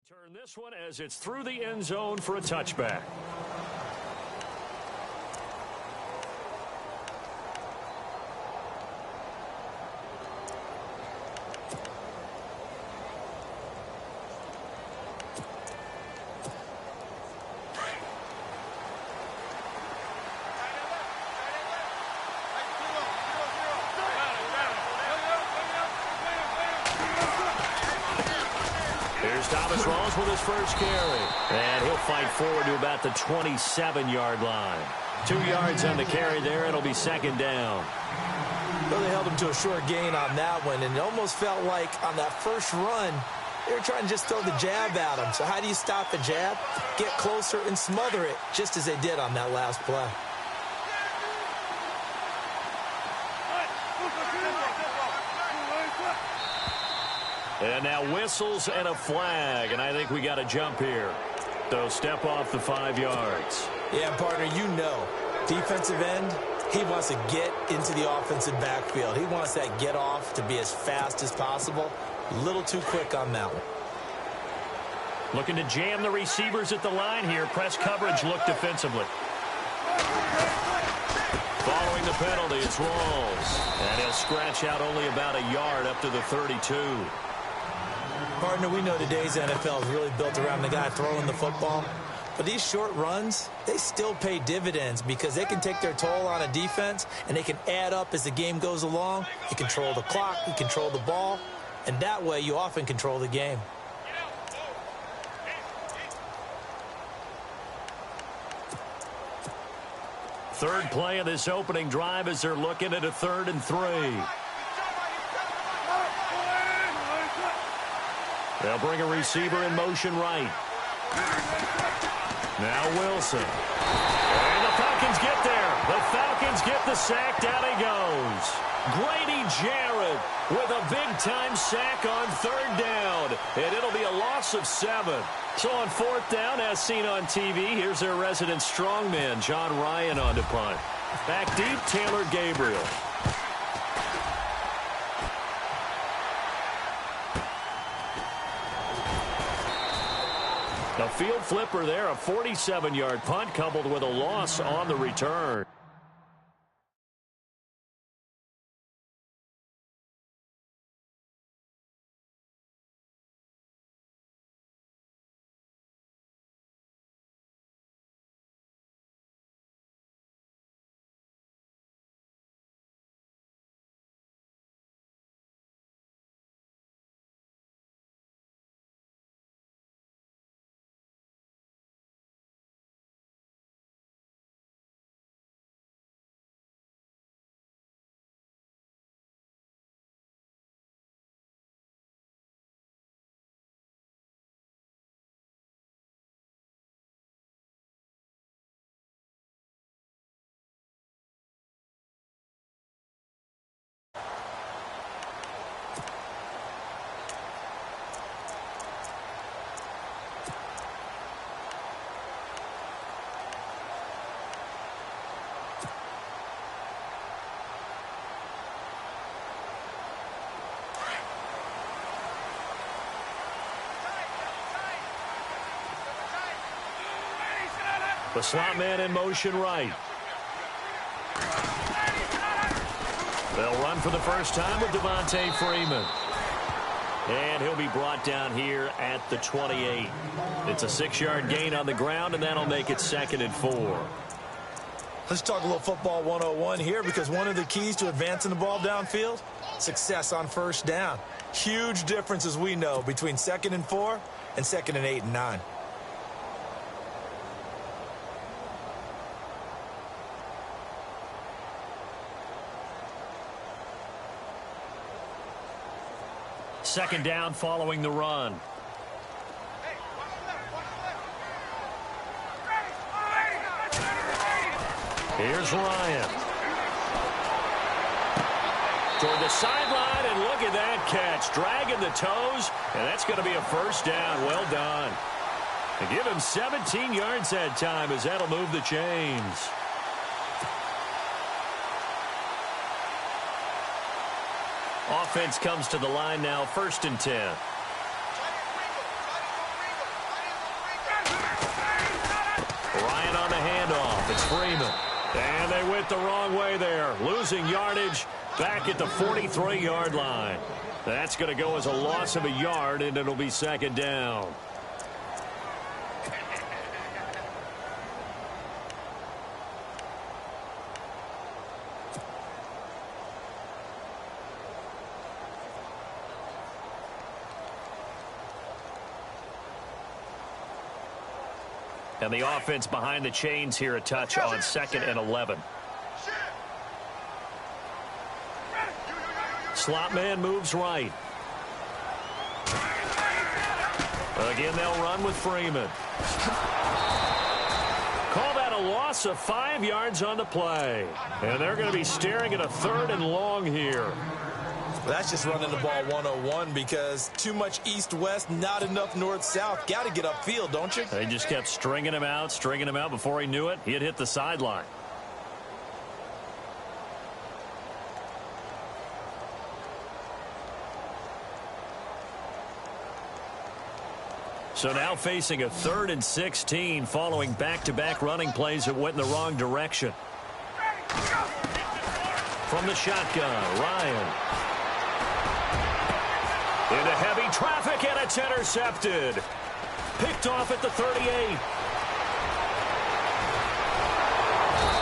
Turn this one as it's through the end zone for a touchback. With his first carry. And he'll fight forward to about the 27-yard line. 2 yards on the carry there. It'll be second down. Well, they held him to a short gain on that one, and it almost felt like on that first run, they were trying to just throw the jab at him. So how do you stop the jab? Get closer and smother it, just as they did on that last play. And now whistles and a flag, and I think we got a jump here. So step off the 5 yards. Yeah, partner, you know, defensive end, he wants to get into the offensive backfield. He wants that get off to be as fast as possible. A little too quick on that one. Looking to jam the receivers at the line here. Press coverage look defensively. Following the penalty, it's Rawls. And he'll scratch out only about a yard up to the 32. Partner, we know today's NFL is really built around the guy throwing the football. But these short runs, they still pay dividends because they can take their toll on a defense, and they can add up as the game goes along. You control the clock, you control the ball, and that way you often control the game. Third play of this opening drive as they're looking at a 3rd and 3. They'll bring a receiver in motion right. Now Wilson. And the Falcons get there. The Falcons get the sack. Down he goes. Grady Jarrett with a big-time sack on 3rd down. And it'll be a loss of 7. So on 4th down, as seen on TV, here's their resident strongman, John Ryan, on to punt. Back deep, Taylor Gabriel. A field flipper there, a 47-yard punt coupled with a loss on the return. The slot man in motion right. They'll run for the first time with Devontae Freeman. And he'll be brought down here at the 28. It's a 6-yard gain on the ground, and that'll make it 2nd and 4. Let's talk a little football 101 here, because one of the keys to advancing the ball downfield, success on 1st down. Huge difference, as we know, between 2nd and 4 and 2nd and 8 and 9. Second down following the run. Here's Ryan. Toward the sideline, and look at that catch. Dragging the toes, and that's going to be a 1st down. Well done. And give him 17 yards that time, as that'll move the chains. Offense comes to the line now, 1st and 10. It's Freeman. And they went the wrong way there, losing yardage back at the 43-yard line. That's going to go as a loss of a yard, and it'll be second down. And the offense behind the chains here, a touch on 2nd and 11. Slot man moves right. Again, they'll run with Freeman. Call that a loss of 5 yards on the play. And they're going to be staring at a 3rd and long here. Well, that's just running the ball 101 because too much east-west, not enough north-south. Got to get upfield, don't you? They just kept stringing him out. Before he knew it, he had hit the sideline. So now facing a 3rd and 16 following back-to-back running plays that went in the wrong direction. From the shotgun, Ryan. Into heavy traffic, and it's intercepted. Picked off at the 38.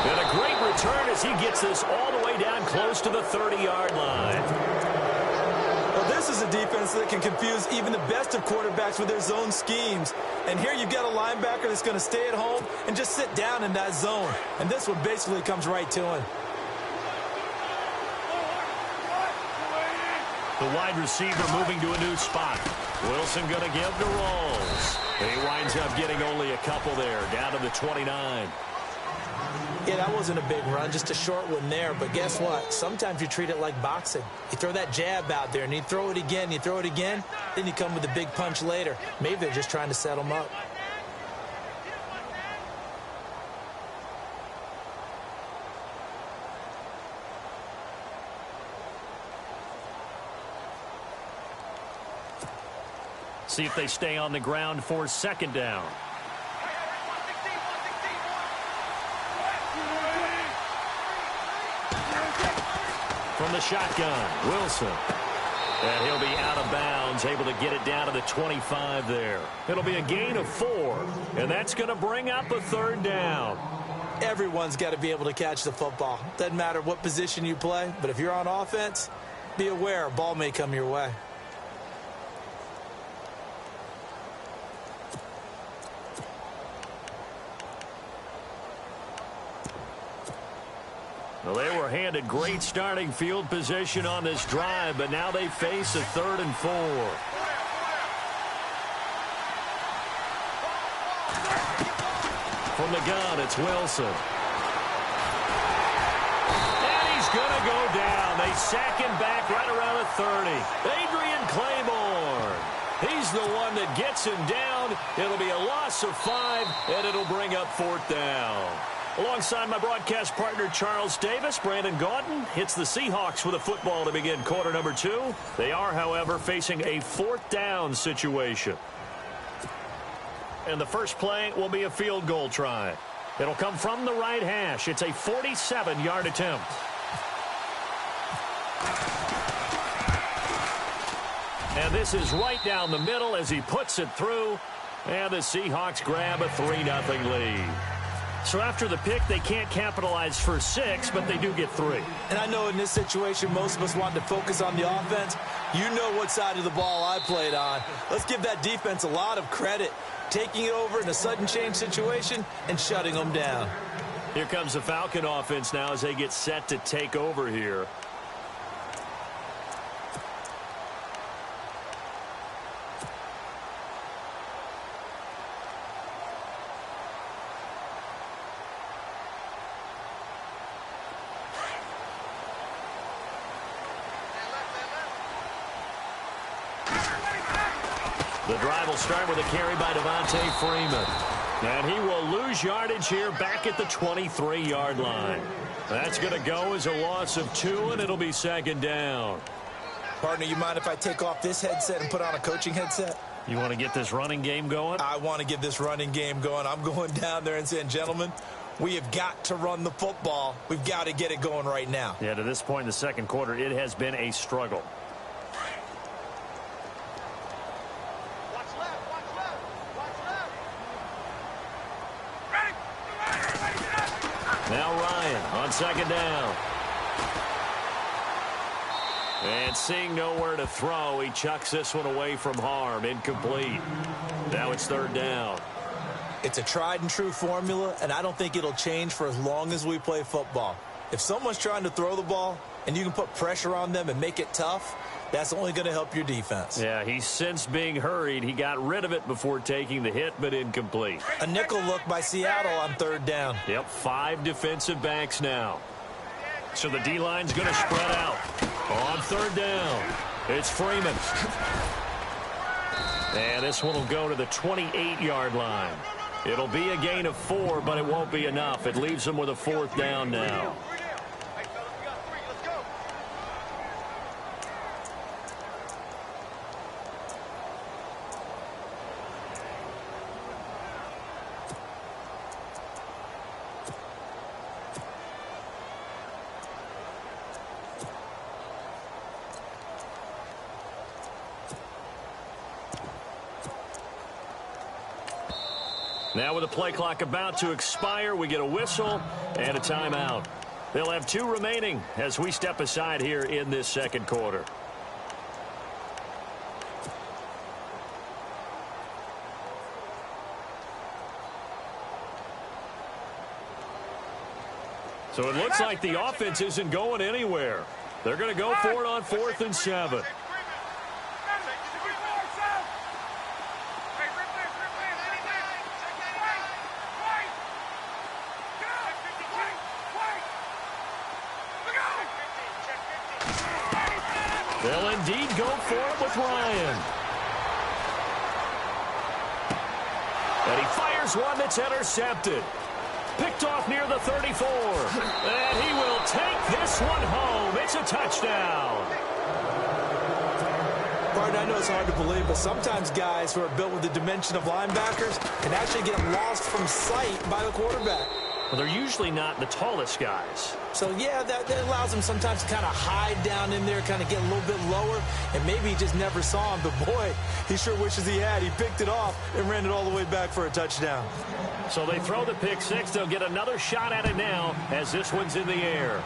And a great return as he gets this all the way down close to the 30-yard line. Well, this is a defense that can confuse even the best of quarterbacks with their zone schemes. And here you've got a linebacker that's going to stay at home and just sit down in that zone. And this one basically comes right to him. The wide receiver moving to a new spot. Wilson going to give to Rolls. He winds up getting only a couple there, down to the 29. Yeah, that wasn't a big run, just a short one there. But guess what? Sometimes you treat it like boxing. You throw that jab out there, and you throw it again, then you come with a big punch later. Maybe they're just trying to set him up. See if they stay on the ground for second down. From the shotgun, Wilson. And he'll be out of bounds, able to get it down to the 25 there. It'll be a gain of 4, and that's going to bring up a 3rd down. Everyone's got to be able to catch the football. Doesn't matter what position you play, but if you're on offense, be aware a ball may come your way. Well, they were handed great starting field position on this drive, but now they face a 3rd and 4. From the gun, it's Wilson. And he's going to go down. They sack him back right around the 30. Adrian Claiborne. He's the one that gets him down. It'll be a loss of 5, and it'll bring up 4th down. Alongside my broadcast partner, Charles Davis, Brandon Gaudin hits the Seahawks with a football to begin quarter number 2. They are, however, facing a 4th down situation. And the first play will be a field goal try. It'll come from the right hash. It's a 47-yard attempt. And this is right down the middle as he puts it through. And the Seahawks grab a 3-0 lead. So after the pick, they can't capitalize for 6, but they do get 3. And I know in this situation, most of us want to focus on the offense. You know what side of the ball I played on. Let's give that defense a lot of credit. Taking it over in a sudden change situation and shutting them down. Here comes the Falcon offense now as they get set to take over here. The drive will start with a carry by Devontae Freeman. And he will lose yardage here back at the 23-yard line. That's going to go as a loss of 2, and it'll be second down. Partner, you mind if I take off this headset and put on a coaching headset? You want to get this running game going? I want to get this running game going. I'm going down there and saying, gentlemen, We have got to run the football. We've got to get it going right now. Yeah, to this point in the second quarter, it has been a struggle. Now Ryan on second down. And seeing nowhere to throw, he chucks this one away from harm. Incomplete. Now it's third down. It's a tried and true formula, and I don't think it'll change for as long as we play football. If someone's trying to throw the ball and you can put pressure on them and make it tough, that's only going to help your defense. Yeah, he's since being hurried. He got rid of it before taking the hit, but incomplete. A nickel look by Seattle on third down. Yep, 5 defensive backs now. So the D-line's going to spread out. On third down, it's Freeman. And this one will go to the 28-yard line. It'll be a gain of 4, but it won't be enough. It leaves them with a fourth down now. Now with the play clock about to expire, we get a whistle and a timeout. They'll have 2 remaining as we step aside here in this second quarter. So it looks like the offense isn't going anywhere. They're going to go for it on 4th and 7. They'll indeed go for it with Ryan. And he fires one that's intercepted. Picked off near the 34. And he will take this one home. It's a touchdown. Bart, I know it's hard to believe, but sometimes guys who are built with the dimension of linebackers can actually get lost from sight by the quarterback. Well, they're usually not the tallest guys. So, yeah, that allows him sometimes to kind of hide down in there, kind of get a little bit lower, and maybe he just never saw him. But, boy, he sure wishes he had. He picked it off and ran it all the way back for a touchdown. So they throw the pick six. They'll get another shot at it now as this one's in the air.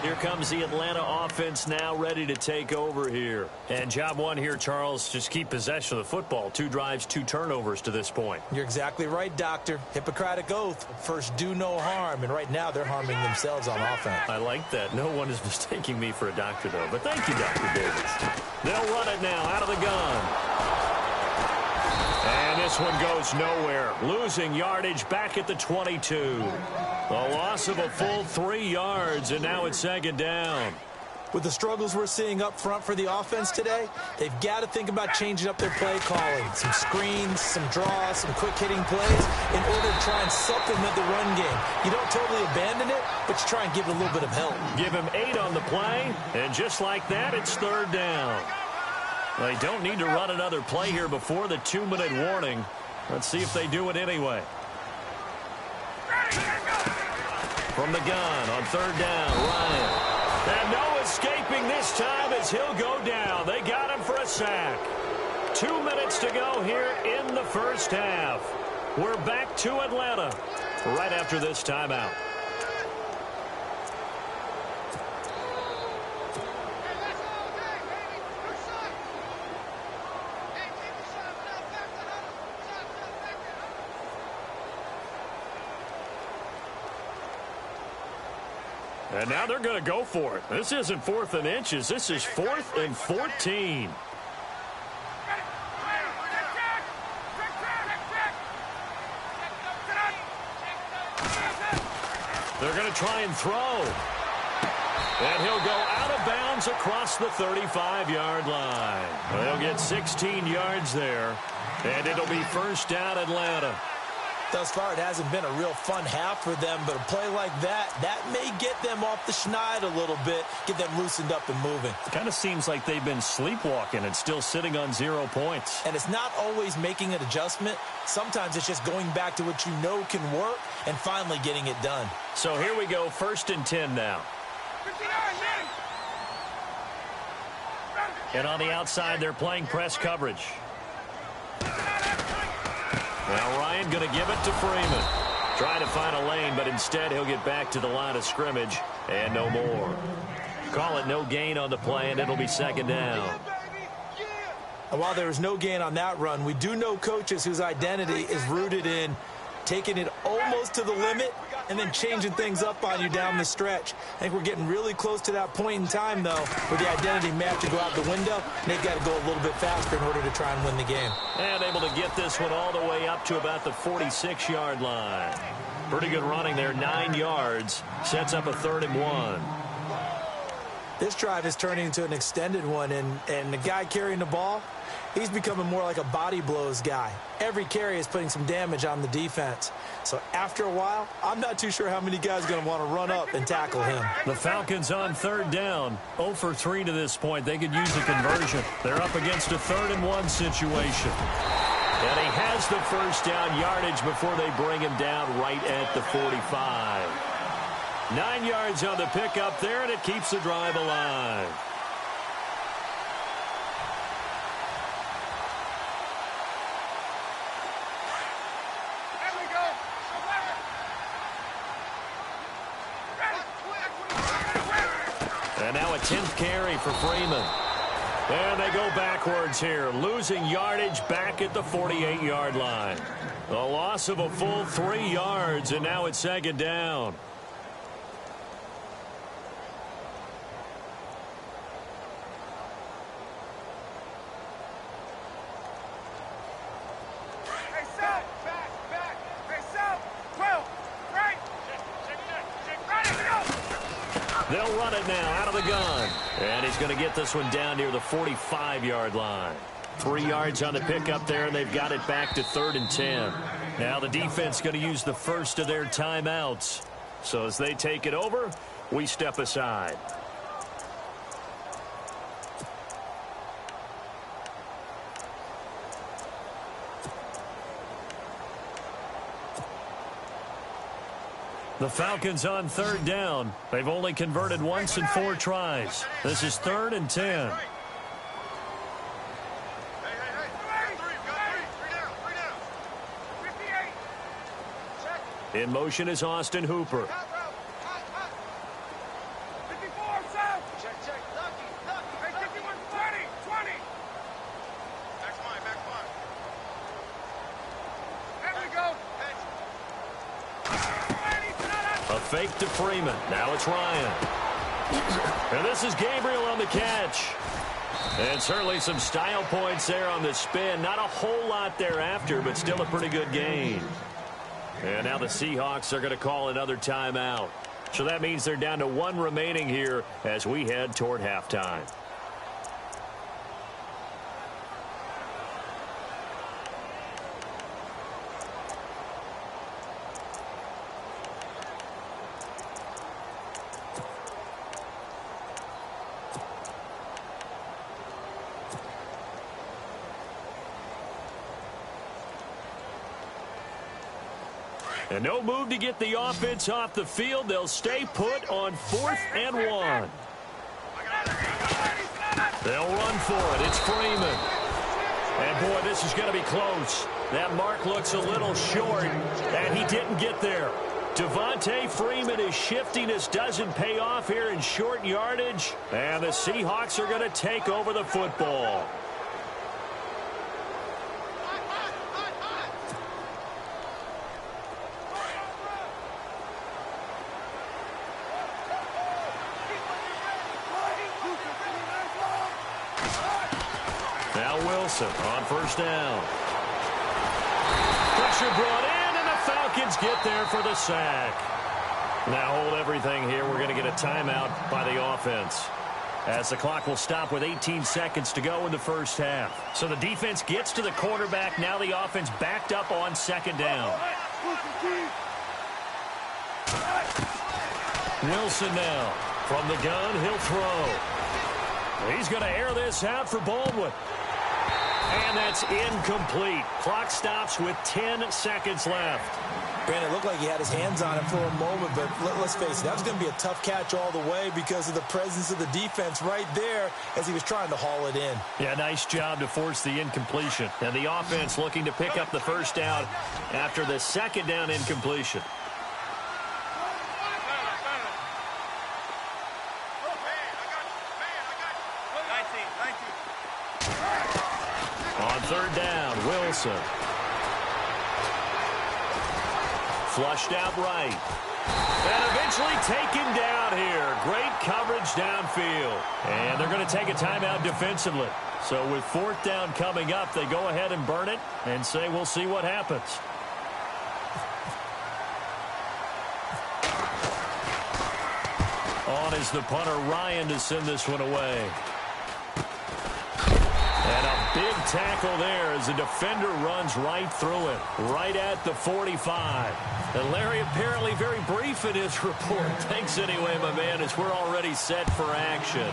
Here comes the Atlanta offense now ready to take over here. And job one here, Charles, just keep possession of the football. 2 drives, 2 turnovers to this point. You're exactly right, Doctor. Hippocratic oath. First, do no harm. And right now, they're harming themselves on offense. I like that. No one is mistaking me for a doctor, though. But thank you, Dr. Davis. They'll run it now out of the gun. And this one goes nowhere. Losing yardage back at the 22. A loss of a full 3 yards, and now it's second down. With the struggles we're seeing up front for the offense today, they've got to think about changing up their play calling. Some screens, some draws, some quick-hitting plays in order to try and supplement the run game. You don't totally abandon it, but you try and give it a little bit of help. Give him 8 on the play, and just like that, it's third down. They don't need to run another play here before the 2-minute warning. Let's see if they do it anyway. From the gun on third down, Ryan. And no escaping this time as he'll go down. They got him for a sack. 2 minutes to go here in the first half. We're back to Atlanta right after this timeout. And now they're going to go for it. This isn't 4th and inches. This is 4th and 14. They're going to try and throw. And he'll go out of bounds across the 35-yard line. They'll get 16 yards there. And it'll be first down Atlanta. Thus far, it hasn't been a real fun half for them, but a play like that may get them off the schneid a little bit, get them loosened up and moving. Kind of seems like they've been sleepwalking and still sitting on 0 points. And it's not always making an adjustment. Sometimes it's just going back to what you know can work and finally getting it done. So here we go, 1st and 10 now. And on the outside, they're playing press coverage. Now Ryan going to give it to Freeman. Trying to find a lane, but instead he'll get back to the line of scrimmage and no more. Call it no gain on the play, and it'll be 2nd down. And while there was no gain on that run, we do know coaches whose identity is rooted in taking it almost to the limit and then changing things up on you down the stretch. I think we're getting really close to that point in time, though, where the identity may have to go out the window, and they've got to go a little bit faster in order to try and win the game. And able to get this one all the way up to about the 46-yard line. Pretty good running there, 9 yards. Sets up a 3rd and 1. This drive is turning into an extended one, and the guy carrying the ball, he's becoming more like a body blows guy. Every carry is putting some damage on the defense. So after a while, I'm not too sure how many guys are going to want to run up and tackle him. The Falcons on 3rd down. 0 for 3 to this point. They could use a conversion. They're up against a 3rd and 1 situation. And he has the 1st down yardage before they bring him down right at the 45. 9 yards on the pickup there, and it keeps the drive alive. And now a 10th carry for Freeman. And they go backwards here, losing yardage back at the 48-yard line. A loss of a full 3 yards, and now it's 2nd down. They'll run it now out of the gun. And he's going to get this one down near the 45-yard line. 3 yards on the pickup there, and they've got it back to 3rd and 10. Now the defense going to use the first of their timeouts. So as they take it over, we step aside. The Falcons on 3rd down. They've only converted once in 4 tries. This is 3rd and 10. In motion is Austin Hooper. Fake to Freeman. Now it's Ryan. And this is Gabriel on the catch. And certainly some style points there on the spin. Not a whole lot thereafter, but still a pretty good gain. And now the Seahawks are going to call another timeout. So that means they're down to 1 remaining here as we head toward halftime. And no move to get the offense off the field. They'll stay put on 4th and 1. They'll run for it. It's Freeman. And, boy, this is going to be close. That mark looks a little short, and he didn't get there. Devontae Freeman, his shiftiness doesn't pay off here in short yardage. And the Seahawks are going to take over the football. On 1st down. Pressure brought in, and the Falcons get there for the sack. Now hold everything here. We're going to get a timeout by the offense, as the clock will stop with 18 seconds to go in the 1st half. So the defense gets to the quarterback. Now the offense backed up on 2nd down. Wilson now. From the gun, he'll throw. He's going to air this out for Baldwin. And that's incomplete. Clock stops with 10 seconds left. Brandon, it looked like he had his hands on it for a moment, but let's face it, that was going to be a tough catch all the way because of the presence of the defense right there as he was trying to haul it in. Yeah, nice job to force the incompletion. And the offense looking to pick up the first down after the second down incompletion. On third down, Wilson. Flushed out right. And eventually taken down here. Great coverage downfield. And they're going to take a timeout defensively. So with fourth down coming up, they go ahead and burn it and say we'll see what happens. On is the punter, Ryan, to send this one away. And a big tackle there as the defender runs right through it, right at the 45. And Larry apparently very brief in his report. Thanks anyway, my man, as we're already set for action.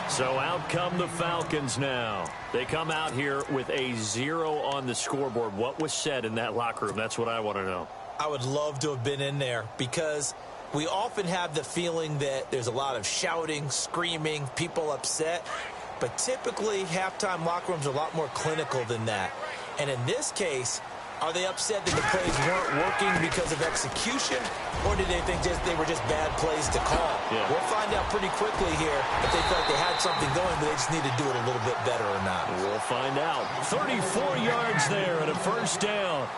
So out come the Falcons now. They come out here with a 0 on the scoreboard. What was said in that locker room? That's what I want to know. I would love to have been in there because we often have the feeling that there's a lot of shouting, screaming, people upset. But typically, halftime locker rooms are a lot more clinical than that. And in this case, are they upset that the plays weren't working because of execution? Or did they think they were just bad plays to call? Yeah. We'll find out pretty quickly here if they felt they had something going, but they just need to do it a little bit better or not. We'll find out. 34 yards there and a first down.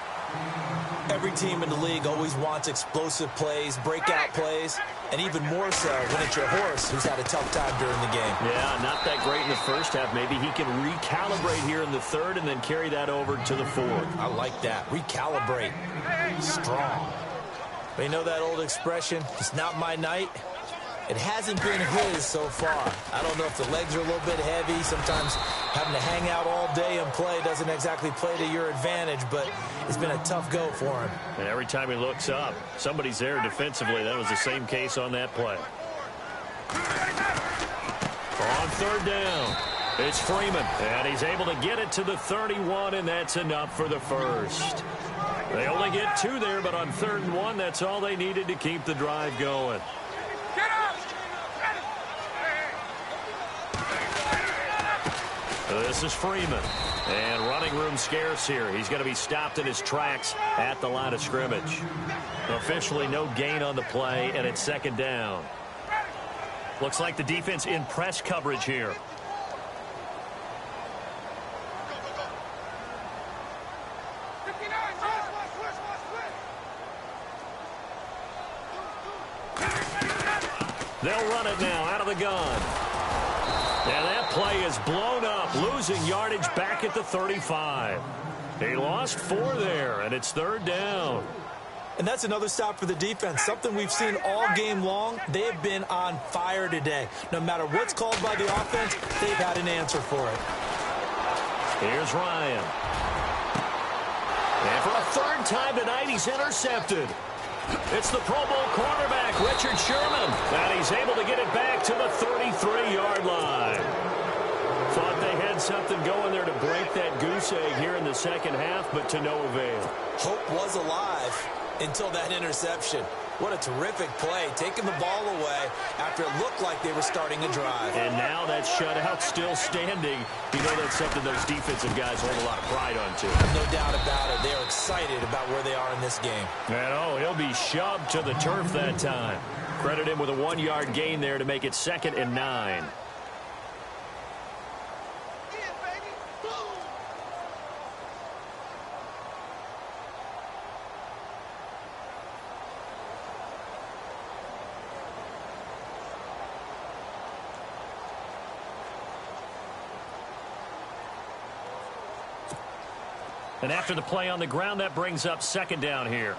Every team in the league always wants explosive plays, breakout plays, and even more so when it's your horse who's had a tough time during the game. Yeah, not that great in the first half. Maybe he can recalibrate here in the third and then carry that over to the fourth. I like that. Recalibrate. Strong. They know that old expression, it's not my night. It hasn't been his so far. I don't know if the legs are a little bit heavy. Sometimes having to hang out all day and play doesn't exactly play to your advantage, but it's been a tough go for him. And every time he looks up, somebody's there defensively. That was the same case on that play. On third down, it's Freeman, and he's able to get it to the 31, and that's enough for the first. They only get 2 there, but on 3rd and 1, that's all they needed to keep the drive going. This is Freeman, and running room scarce here. He's going to be stopped in his tracks at the line of scrimmage. Officially no gain on the play, and it's 2nd down. Looks like the defense in press coverage here. They'll run it now out of the gun. And that play is blown up, losing yardage back at the 35. He lost 4 there, and it's 3rd down. And that's another stop for the defense, something we've seen all game long. They have been on fire today. No matter what's called by the offense, they've had an answer for it. Here's Ryan. And for a 3rd time tonight, he's intercepted. It's the Pro Bowl cornerback, Richard Sherman, and he's able to get it back to the 33-yard line. Thought they had something going there to break that goose egg here in the second half, but to no avail. Hope was alive until that interception. What a terrific play, taking the ball away after it looked like they were starting a drive. And now that shutout still standing. You know that's something those defensive guys hold a lot of pride on, too. No doubt about it. They're excited about where they are in this game. And, oh, he'll be shoved to the turf that time. Credit him with a 1-yard gain there to make it 2nd and 9. And after the play on the ground, that brings up 2nd down here.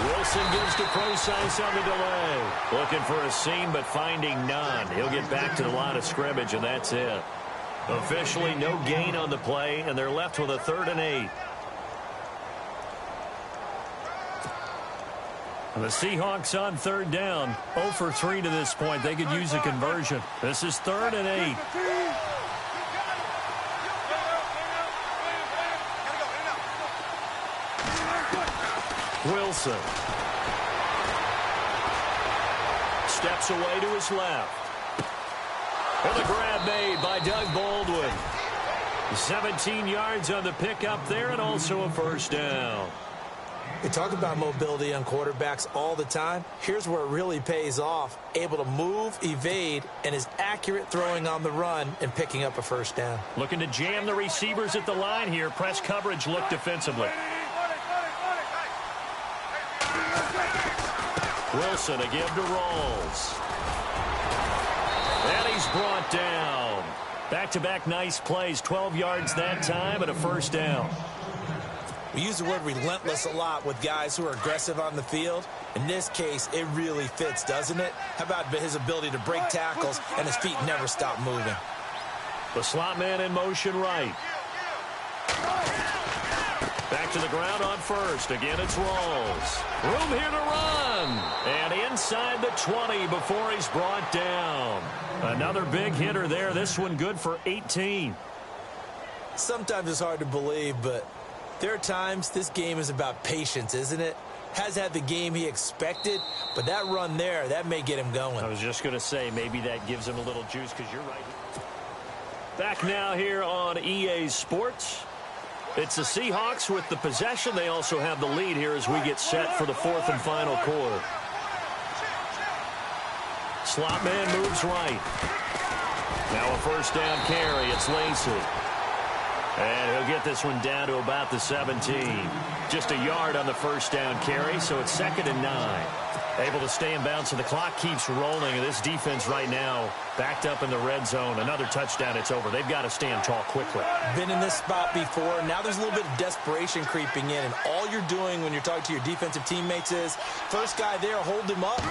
Wilson gives to Procise on the delay. Looking for a seam, but finding none. He'll get back to the line of scrimmage, and that's it. Officially no gain on the play, and they're left with a 3rd and 8. The Seahawks on 3rd down. 0 for 3 to this point. They could use a conversion. This is 3rd and 8. Wilson steps away to his left. And the grab made by Doug Baldwin. 17 yards on the pickup there, and also a 1st down. We talk about mobility on quarterbacks all the time. Here's where it really pays off. Able to move, evade, and is accurate throwing on the run and picking up a 1st down. Looking to jam the receivers at the line here. Press coverage look defensively. Wilson, a give to Rawls. And he's brought down. Back-to-back nice plays. 12 yards that time and a 1st down. We use the word relentless a lot with guys who are aggressive on the field. In this case, it really fits, doesn't it? How about his ability to break tackles and his feet never stop moving? The slot man in motion right. Back to the ground on 1st. Again, it's Rawls. Room here to run. And inside the 20 before he's brought down. Another big hitter there. This one good for 18. Sometimes it's hard to believe, but there are times this game is about patience, isn't it? Has had the game he expected, but that run there, that may get him going. I was just going to say, maybe that gives him a little juice because you're right. Back now here on EA Sports. It's the Seahawks with the possession. They also have the lead here as we get set for the 4th and final quarter. Slot man moves right. Now a 1st down carry. It's Lacey. And he'll get this one down to about the 17. Just a yard on the 1st down carry, so it's 2nd and 9. Able to stay in bounds, so the clock keeps rolling. And this defense right now backed up in the red zone. Another touchdown, it's over. They've got to stand tall quickly. Been in this spot before. Now there's a little bit of desperation creeping in. And all you're doing when you're talking to your defensive teammates is, first guy there, hold him up.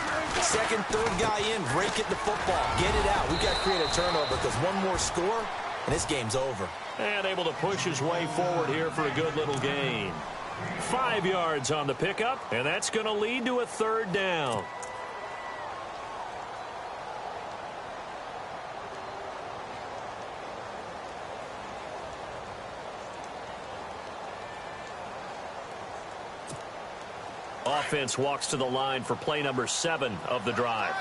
Second, third guy in, break it to football. Get it out. We've got to create a turnover because one more score, and this game's over. And able to push his way forward here for a good little gain. 5 yards on the pickup, and that's going to lead to a 3rd down. Offense walks to the line for play number 7 of the drive.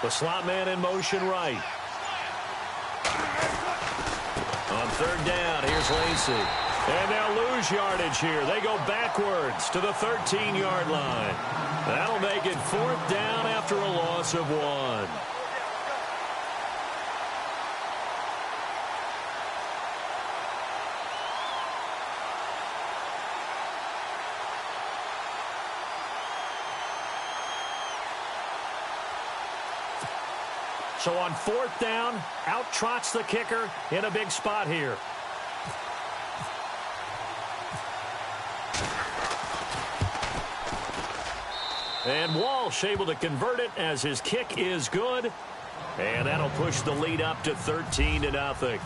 The slot man in motion right. On 3rd down, here's Lacey. And they'll lose yardage here. They go backwards to the 13-yard line. That'll make it 4th down after a loss of 1. So on 4th down, out trots the kicker in a big spot here. And Walsh able to convert it as his kick is good. And that'll push the lead up to 13-0.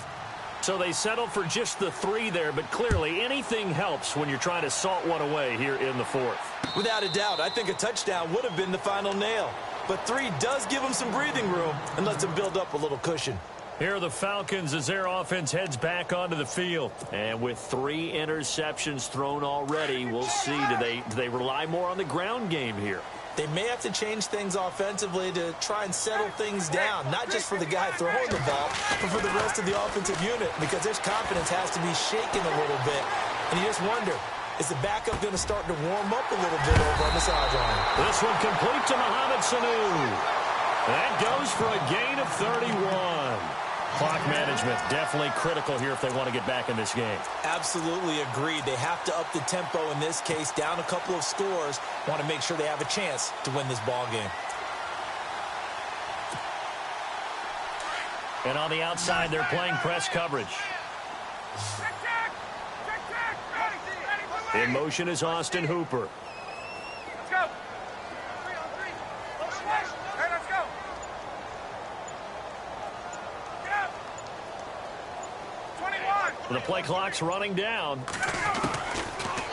So they settle for just the 3 there, but clearly anything helps when you're trying to salt one away here in the 4th. Without a doubt, I think a touchdown would have been the final nail. But 3 does give them some breathing room and lets them build up a little cushion. Here are the Falcons as their offense heads back onto the field. And with 3 interceptions thrown already, we'll see. Do they rely more on the ground game here? They may have to change things offensively to try and settle things down, not just for the guy throwing the ball, but for the rest of the offensive unit, because their confidence has to be shaken a little bit. And you just wonder, is the backup going to start to warm up a little bit over on the sideline? This one complete to Mohamed Sanu. That goes for a gain of 31. Clock management definitely critical here if they want to get back in this game. Absolutely agreed. They have to up the tempo in this case, down a couple of scores. Want to make sure they have a chance to win this ball game. And on the outside, they're playing press coverage. In motion is Austin Hooper. Let's go. 3 on 3. Hey, let's go. Get up. 21. The play clock's running down.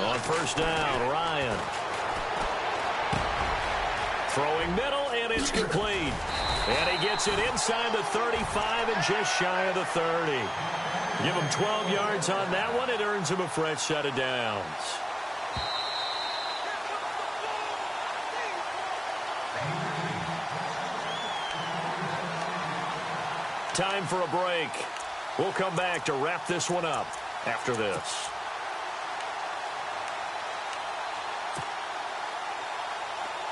On first down, Ryan. Throwing middle, and it's complete. And he gets it inside the 35 and just shy of the 30. Give him 12 yards on that one. It earns him a fresh set of downs. Time for a break. We'll come back to wrap this one up after this.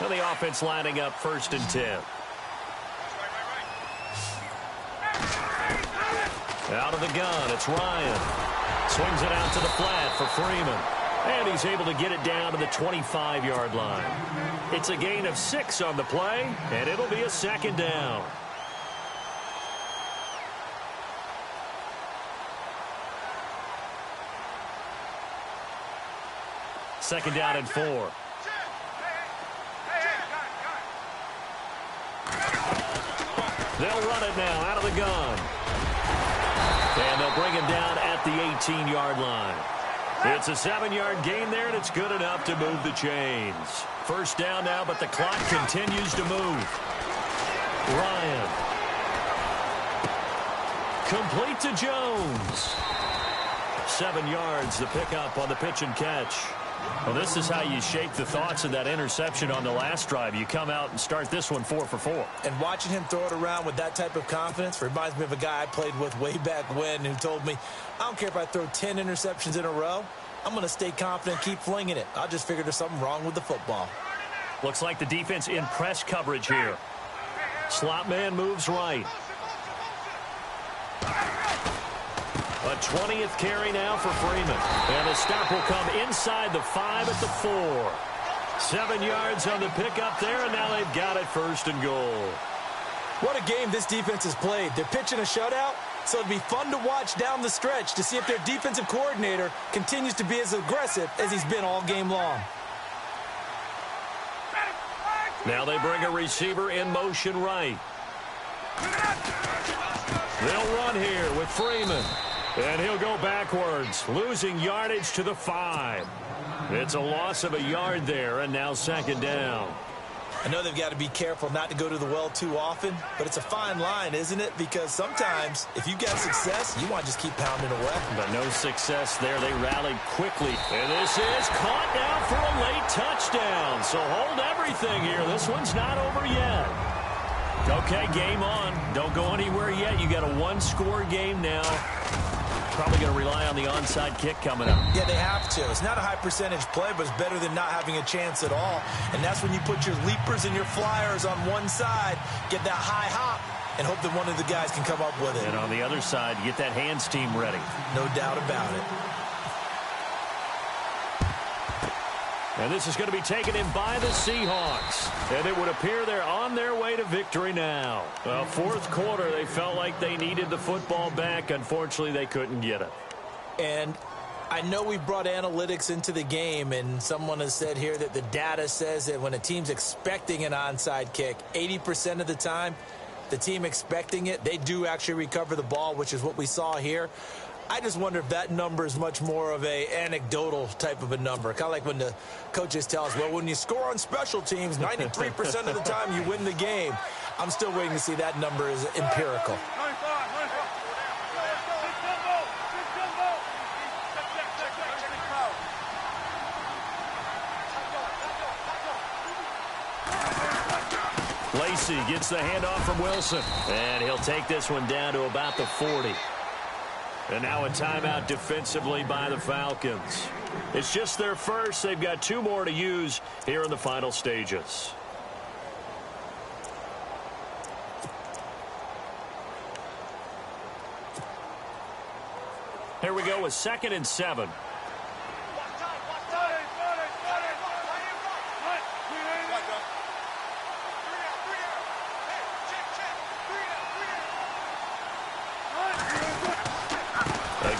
Now the offense lining up 1st and 10. Out of the gun, it's Ryan. Swings it out to the flat for Freeman. And he's able to get it down to the 25-yard line. It's a gain of 6 on the play, and it'll be a 2nd down. Second down and 4. They'll run it now out of the gun. And they'll bring him down at the 18-yard line. It's a 7-yard gain there, and it's good enough to move the chains. First down now, but the clock continues to move. Ryan. Complete to Jones. 7 yards, the pickup on the pitch and catch. Well, this is how you shake the thoughts of that interception on the last drive. You come out and start this one 4 for 4. And watching him throw it around with that type of confidence reminds me of a guy I played with way back when who told me, I don't care if I throw 10 interceptions in a row. I'm going to stay confident, keep flinging it. I just figured there's something wrong with the football. Looks like the defense in press coverage here. Slot man moves right. A 20th carry now for Freeman. And the stop will come inside the 5 at the 4. 7 yards on the pickup there, and now they've got it 1st and goal. What a game this defense has played. They're pitching a shutout, so it'll be fun to watch down the stretch to see if their defensive coordinator continues to be as aggressive as he's been all game long. Now they bring a receiver in motion right. They'll run here with Freeman. And he'll go backwards, losing yardage to the 5. It's a loss of a yard there, and now 2nd down. I know they've got to be careful not to go to the well too often, but it's a fine line, isn't it? Because sometimes, if you've got success, you want to just keep pounding away. But no success there. They rallied quickly. And this is caught now for a late touchdown. So hold everything here. This one's not over yet. Okay, game on. Don't go anywhere yet. You got a 1-score game now. Probably going to rely on the onside kick coming up. Yeah, they have to. It's not a high percentage play, but it's better than not having a chance at all. And that's when you put your leapers and your flyers on one side, get that high hop, and hope that one of the guys can come up with it. And on the other side, get that hands team ready. No doubt about it. And this is going to be taken in by the Seahawks. And it would appear they're on their way to victory now. Well, 4th quarter, they felt like they needed the football back. Unfortunately, they couldn't get it. And I know we brought analytics into the game, and someone has said here that the data says that when a team's expecting an onside kick, 80% of the time, the team expecting it, they do actually recover the ball, which is what we saw here. I just wonder if that number is much more of a anecdotal type of a number. Kind of like when the coaches tell us, well, when you score on special teams, 93% of the time you win the game. I'm still waiting to see that number is empirical. Lacey gets the handoff from Wilson. And he'll take this one down to about the 40. And now a timeout defensively by the Falcons. It's just their first. They've got 2 more to use here in the final stages. Here we go with 2nd and 7.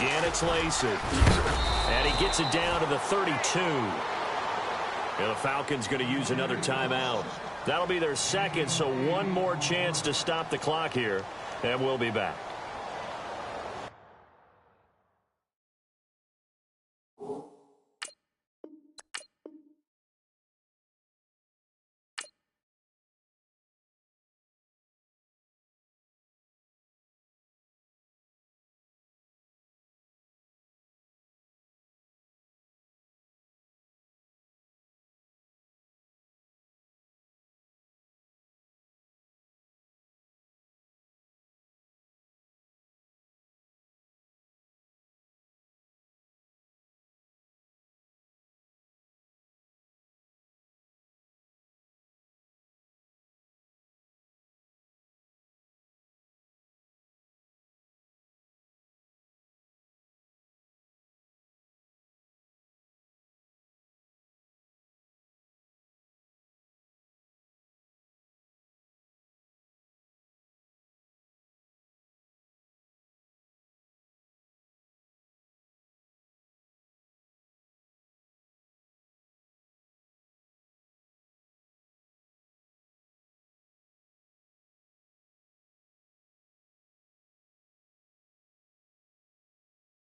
Again, it's Lacey. And he gets it down to the 32. And the Falcons going to use another timeout. That'll be their second, so one more chance to stop the clock here, and we'll be back.